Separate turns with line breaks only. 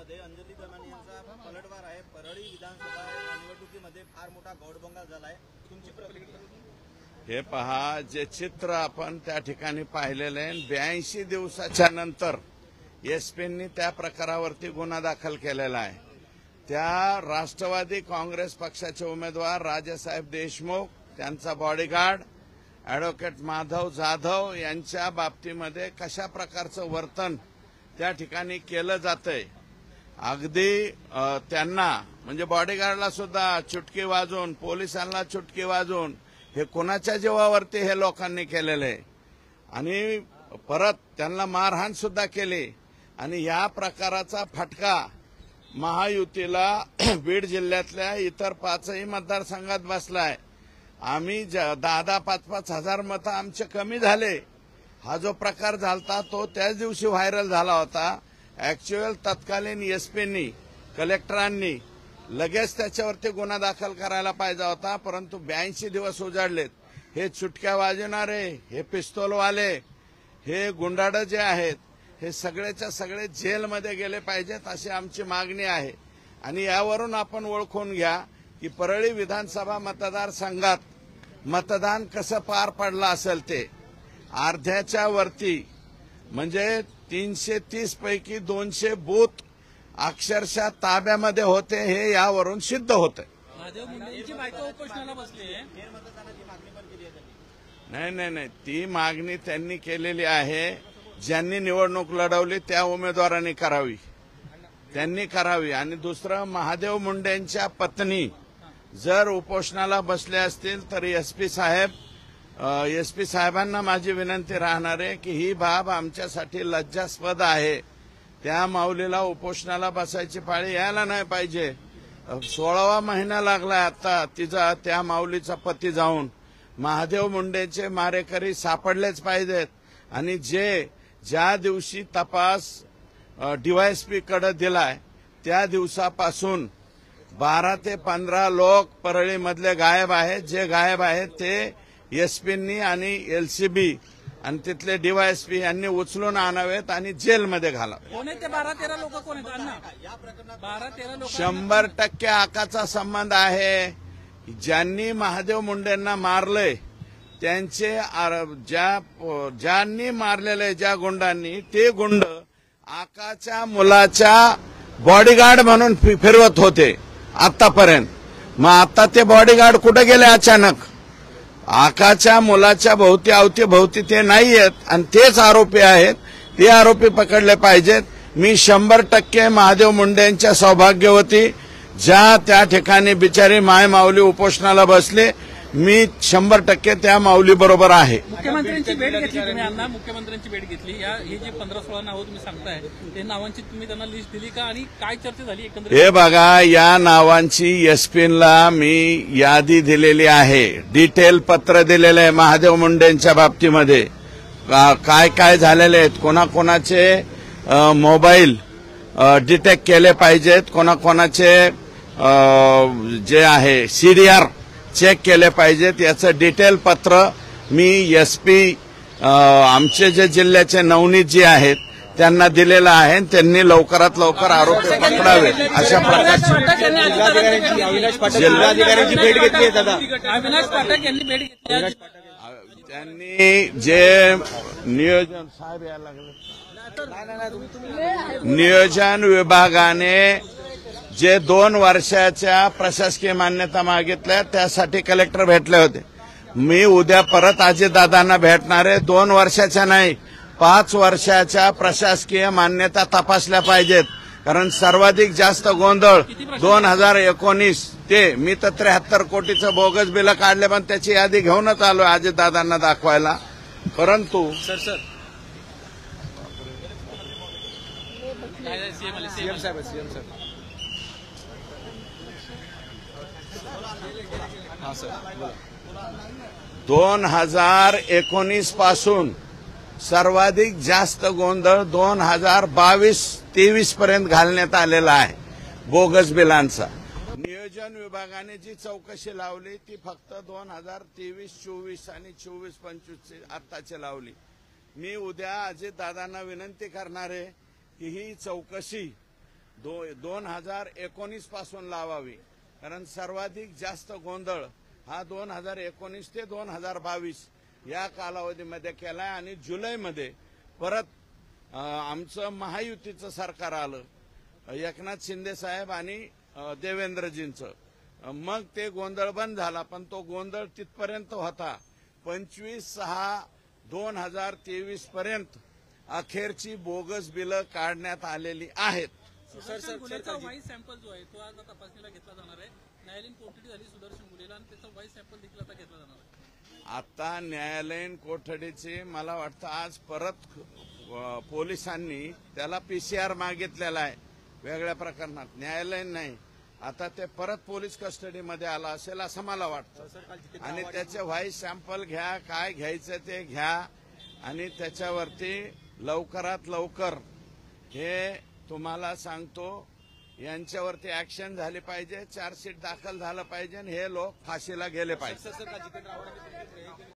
मध्ये अंजली दमानी यांचा पलटवार आहे। परळी विधानसभा निवडणुकीमध्ये फार मोठा गौडबंगाल झालाय, तुमची प्रतिक्रिया?
हे पहा, जे चित्र आपण त्या ठिकाणी पाहिलेलं आहे, 82 दिवसाच्या नंतर एसपींनी त्या प्रकारावरती गुन्हा दाखल केलेला आहे। त्या राष्ट्रवादी काँग्रेस पक्षाचे उमेदवार राजेसाहेब देशमुख, त्यांचा बॉडीगार्ड ॲडव्होकेट माधव जाधव यांच्या बाबतीमध्ये कशा प्रकारचं वर्तन त्या ठिकाणी केलं जातंय। अगदी त्यांना म्हणजे बॉडीगार्डला सुद्धा चुटकी वाजवून, पोलिसांना चुटकी वाजवून हे कोणाच्या जीवावरती हे लोकांनी केलेलं आहे आणि परत त्यांना मारहाण सुद्धा केली। आणि या प्रकाराचा फटका महायुतीला बीड जिल्ह्यातल्या इतर 5ही मतदारसंघात बसलाय। आम्ही 10-5 हजार मतं आमचे कमी झाले। हा जो प्रकार झालता तो त्याच दिवशी व्हायरल झाला होता। ऍक्च्युअल तत्कालीन एसपींनी, कलेक्टरांनी लगेच त्याच्यावरती गुन्हा दाखल करायला पाहिजे होता, परंतु 82 दिवस उजाडलेत। हे चुटक्या वाजवणारे, हे पिस्तूलवाले, हे गुंडाड जे आहेत, हे सगळेच्या सगळे जेलमध्ये गेले पाहिजेत अशी आमची मागणी आहे। आणि यावरून आपण ओळखून घ्या की परळी विधानसभा मतदारसंघात मतदान कसं पार पडलं असेल। ते अर्ध्याच्या वरती म्हणजे 330 पैकी 200 बूथ अक्षरशः ताब्यामध्ये होते, हे यावरून सिद्ध होतं। नाही, ती मागणी त्यांनी केलेली आहे। ज्यांनी निवडणूक लढवली त्या उमेदवारांनी करावी, त्यांनी करावी। आणि दुसरं, महादेव मुंडेंच्या पत्नी जर उपोषणाला बसले असतील तर एसपी साहेबांना माझी विनंती राहणार आहे की ही बाब आमच्यासाठी लज्जास्पद आहे। त्या माऊलीला उपोषणाला बसायची पाळी यायला नाही पाहिजे। 16वा महिना लागलाय आता तिचा, त्या माऊलीचा पती जाऊन। महादेव मुंडेचे मारेकरी सापडलेच पाहिजेत। आणि ज्या दिवशी तपास डीवायएसपी कडे दिलाय त्या दिवसापासून 12 ते 15 लोक परळीमधले गायब आहेत। जे गायब आहेत ते एसपींनी आणि एलसीबी आणि तिथले डीवायएसपी यांनी उचलून आणावेत आणि जेलमध्ये घालावे। 100% आकाचा संबंध आहे। ज्यांनी महादेव मुंडेंना मारलंय त्यांचे ज्यांनी मारलेले ज्या गुंडांनी, ते गुंड आकाच्या मुलाच्या बॉडीगार्ड म्हणून फिरवत होते आतापर्यंत। मग आता ते बॉडीगार्ड कुठे गेले अचानक? आकाच्या मुलाच्या अवतीभोवती ते नाहीयेत आणि तेच आरोपी आहेत। ते आरोपी पकडले पाहिजेत। मी 100% महादेव मुंडेंच्या सौभाग्यवती ज्या त्या ठिकाणी बिचारी माय माऊली उपोषणाला बसले, मी 100% त्या माऊली बरोबर आहे।
मुख्यमंत्र्यांची भेट घेतली तुम्ही अण्णा, मुख्यमंत्र्यांची भेट घेतली। हे जे 15-16 नावं तुम्ही सांगताय ते नावांची तुम्ही त्यांना लिस्ट दिली का आणि काय चर्चा झाली एकंदरीत?
हे बघा, या नावांची एसपीला मी यादी दिलेली आहे, डिटेल पत्र दिलेलं आहे। महादेव मुंडेंच्या बाबतीमध्ये काय काय झालेले आहेत, कोणाकोणाचे मोबाईल डिटेक्ट केले पाहिजेत, कोणाकोणाचे जे आहे सीडीआर चेक केले पाहिजेत, याचं डिटेल पत्र मी एसपी आमचे जे जिल्ह्याचे नवनीत जी आहेत त्यांना दिलेलं आहे। त्यांनी लवकरात लवकर आरोपी पकडावे अशा प्रकारची
जिल्हाधिकाऱ्यांची भेट घेतली दादा।
अविनाश पाठक यांनी भेट घेतली।
त्यांनी जे नियोजन साहेब यायला लागले, नियोजन विभागाने जे 2 वर्षाच्या प्रशासकीय मान्यता मागितल्या त्यासाठी कलेक्टर भेटले होते। मी उद्या परत अजितदादांना भेटणार आहे। 2 वर्षाच्या नाही, 5 वर्षाच्या प्रशासकीय मान्यता तपासल्या पाहिजेत, कारण सर्वाधिक जास्त गोंधळ 2019 ते मी तर 73 कोटीचं बोगस बिल काढले, पण त्याची यादी घेऊनच आलोय अजितदादांना दाखवायला। परंतु
सीएम साहेब
2019 पासून सर्वाधिक जास्त गोंधळ 2022-23 पर्यंत घालण्यात आलेला आहे बोगस बिलांचा। नियोजन विभागाने जी चौकशी लावली ती फक्त 2023-24 आणि 24-25 आत्ताची लावली। मी उद्या अजितदादांना विनंती करणार आहे की ही चौकशी 2019 पासून लावावी, कारण सर्वाधिक जास्त गोंधळ हा 2019 ते 2022 या कालावधीमध्ये केलाय. आणि जुलैमध्ये परत आमचं महायुतीचं सरकार आलं, एकनाथ शिंदे साहेब आणि देवेंद्रजींचं. मग ते गोंधळ बंद झाला, पण तो गोंधळ तिथपर्यंत होता. 25/6/2023 पर्यंत अखेरची बोगस बिलं काढण्यात आलेली आहेत.
सुदर्शन गुन्ह्याचा व्हाईस सॅम्पल जो आहे तो आज तपासणीला घेतला जाणार आहे. न्यायालयीन कोठडी झाली सुदर्शन गुन्हेला आणि त्याचा व्हाईस सॅम्पल देखील आता घेतला जाणार आहे.
आता न्यायालयीन कोठडीची मला वाटतं आज परत पोलिसांनी त्याला PCR मागितलेला आहे वेगळ्या प्रकरणात, न्यायालयीन नाही. आता ते परत पोलीस कस्टडीमध्ये आला असेल असं मला वाटतं. आणि त्याचे व्हाईस सॅम्पल घ्या, काय घ्यायचं ते घ्या आणि त्याच्यावरती लवकरात लवकर हे तुम्हाला सांगतो यांच्यावरती ऍक्शन झाली पाहिजे, चार्जशीट दाखल झालं पाहिजे आणि हे लोक फाशीला गेले पाहिजे.